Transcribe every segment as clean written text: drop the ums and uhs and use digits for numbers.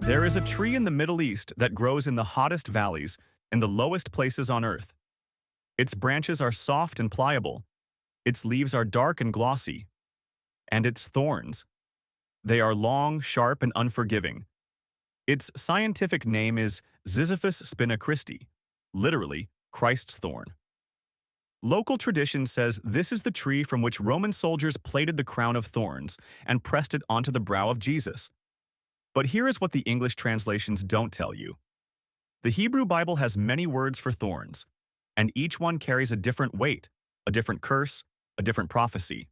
There is a tree in the Middle East that grows in the hottest valleys and the lowest places on earth. Its branches are soft and pliable. Its leaves are dark and glossy. And its thorns. They are long, sharp, and unforgiving. Its scientific name is Ziziphus Spina-Christi, literally, Christ's thorn. Local tradition says this is the tree from which Roman soldiers plaited the crown of thorns and pressed it onto the brow of Jesus. But here is what the English translations don't tell you. The Hebrew Bible has many words for thorns, and each one carries a different weight, a different curse, a different prophecy.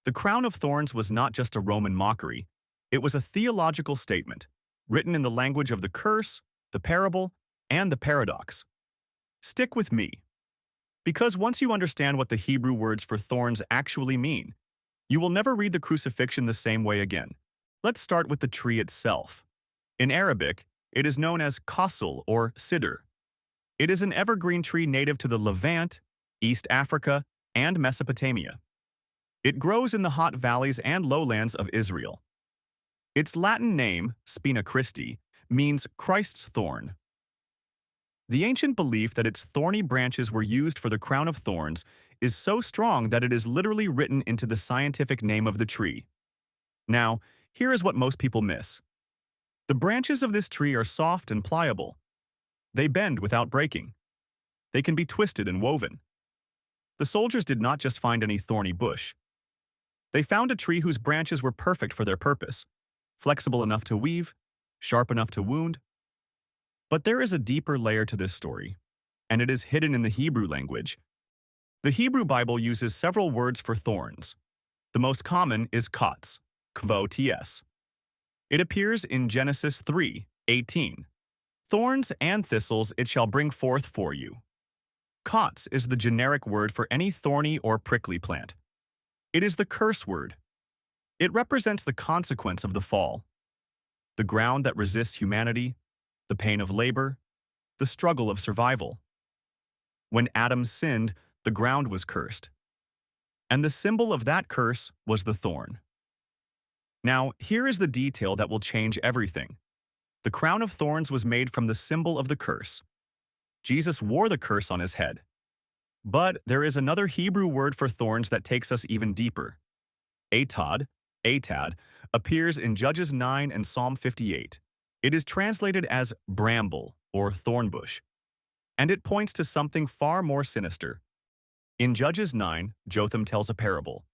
The crown of thorns was not just a Roman mockery, it was a theological statement, written in the language of the curse, the parable, and the paradox. Stick with me, because once you understand what the Hebrew words for thorns actually mean, you will never read the crucifixion the same way again. Let's start with the tree itself. In Arabic, it is known as qasl or sidr. It is an evergreen tree native to the Levant, East Africa, and Mesopotamia. It grows in the hot valleys and lowlands of Israel. Its Latin name, Spina-Christi, means Christ's thorn. The ancient belief that its thorny branches were used for the crown of thorns is so strong that it is literally written into the scientific name of the tree. Now, here is what most people miss. The branches of this tree are soft and pliable. They bend without breaking. They can be twisted and woven. The soldiers did not just find any thorny bush. They found a tree whose branches were perfect for their purpose, flexible enough to weave, sharp enough to wound. But there is a deeper layer to this story, and it is hidden in the Hebrew language. The Hebrew Bible uses several words for thorns. The most common is Kots, Kots. It appears in Genesis 3:18. Thorns and thistles it shall bring forth for you. Kots is the generic word for any thorny or prickly plant. It is the curse word. It represents the consequence of the fall, the ground that resists humanity, the pain of labor, the struggle of survival. When Adam sinned, the ground was cursed, and the symbol of that curse was the thorn. Now, here is the detail that will change everything. The crown of thorns was made from the symbol of the curse. Jesus wore the curse on his head. But there is another Hebrew word for thorns that takes us even deeper. Atad, appears in Judges 9 and Psalm 58. It is translated as bramble or thornbush, and it points to something far more sinister. In Judges 9, Jotham tells a parable.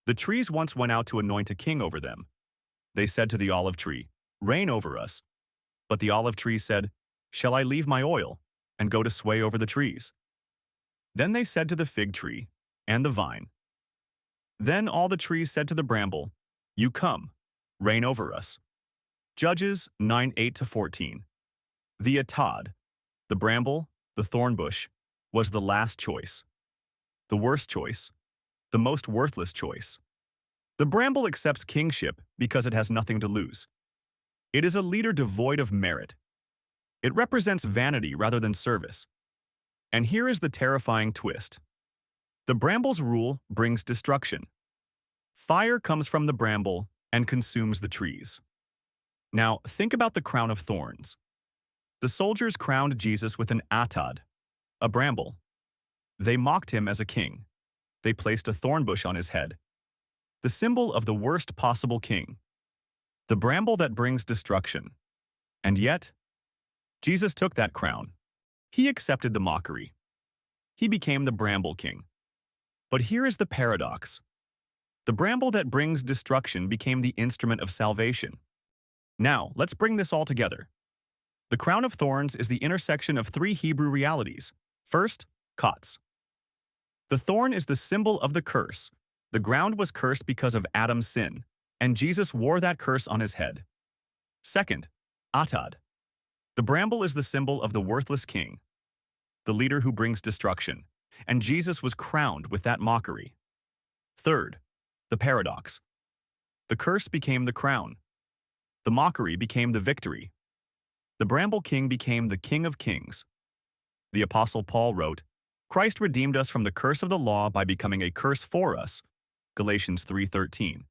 The trees once went out to anoint a king over them. They said to the olive tree, "Reign over us." But the olive tree said, "Shall I leave my oil and go to sway over the trees?" Then they said to the fig tree and the vine. Then all the trees said to the bramble, "You come, reign over us." Judges 9:8-14. The atad, the bramble, the thorn bush, was the last choice. The worst choice, the most worthless choice. The bramble accepts kingship because it has nothing to lose. It is a leader devoid of merit. It represents vanity rather than service. And here is the terrifying twist. The bramble's rule brings destruction. Fire comes from the bramble and consumes the trees. Now, think about the crown of thorns. The soldiers crowned Jesus with an atad, a bramble. They mocked him as a king. They placed a thorn bush on his head, the symbol of the worst possible king, the bramble that brings destruction. And yet, Jesus took that crown. He accepted the mockery. He became the bramble king. But here is the paradox. The bramble that brings destruction became the instrument of salvation. Now, let's bring this all together. The crown of thorns is the intersection of three Hebrew realities. First, Kots. The thorn is the symbol of the curse. The ground was cursed because of Adam's sin, and Jesus wore that curse on his head. Second, Atad. The bramble is the symbol of the worthless king, the leader who brings destruction, and Jesus was crowned with that mockery. Third, the paradox. The curse became the crown. The mockery became the victory. The bramble king became the King of Kings. The Apostle Paul wrote, "Christ redeemed us from the curse of the law by becoming a curse for us." Galatians 3:13.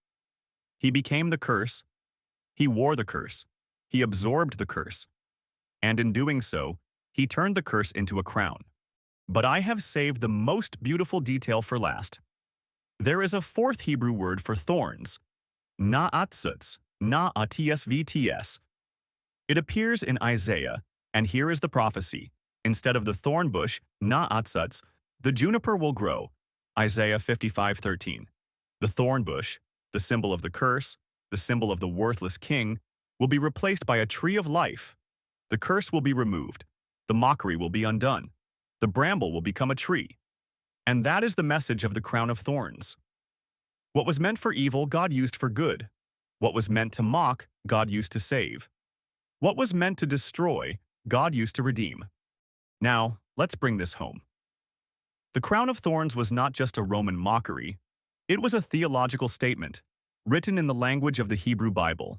He became the curse. He wore the curse. He absorbed the curse, and in doing so, he turned the curse into a crown. But I have saved the most beautiful detail for last. There is a fourth Hebrew word for thorns, na'atsuts, na'atsvts. It appears in Isaiah, and here is the prophecy. Instead of the thorn bush, na'atsuts, the juniper will grow, Isaiah 55:13. The thorn bush, the symbol of the curse, the symbol of the worthless king, will be replaced by a tree of life. The curse will be removed. The mockery will be undone. The bramble will become a tree. And that is the message of the crown of thorns. What was meant for evil, God used for good. What was meant to mock, God used to save. What was meant to destroy, God used to redeem. Now, let's bring this home. The crown of thorns was not just a Roman mockery. It was a theological statement, written in the language of the Hebrew Bible.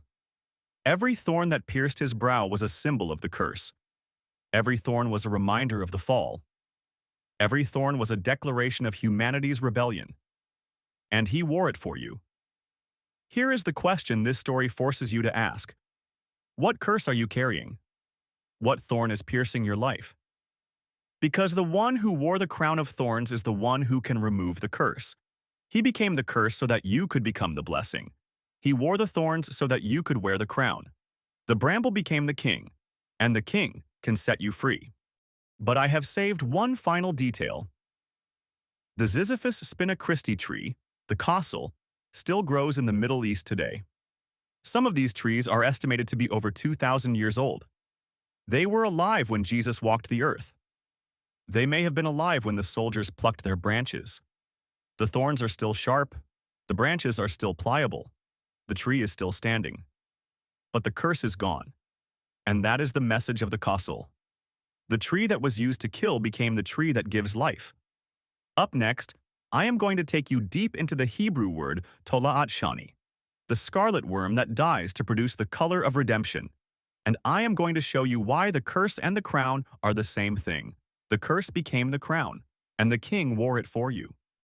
Every thorn that pierced his brow was a symbol of the curse. Every thorn was a reminder of the fall. Every thorn was a declaration of humanity's rebellion. And he wore it for you. Here is the question this story forces you to ask. What curse are you carrying? What thorn is piercing your life? Because the one who wore the crown of thorns is the one who can remove the curse. He became the curse so that you could become the blessing. He wore the thorns so that you could wear the crown. The bramble became the king, and the king can set you free. But I have saved one final detail. The Ziziphus Spina-Christi tree, the Kots, still grows in the Middle East today. Some of these trees are estimated to be over 2,000 years old. They were alive when Jesus walked the earth. They may have been alive when the soldiers plucked their branches. The thorns are still sharp. The branches are still pliable. The tree is still standing. But the curse is gone. And that is the message of the Kots. The tree that was used to kill became the tree that gives life. Up next, I am going to take you deep into the Hebrew word tola'at shani, the scarlet worm that dies to produce the color of redemption. And I am going to show you why the curse and the crown are the same thing. The curse became the crown, and the king wore it for you.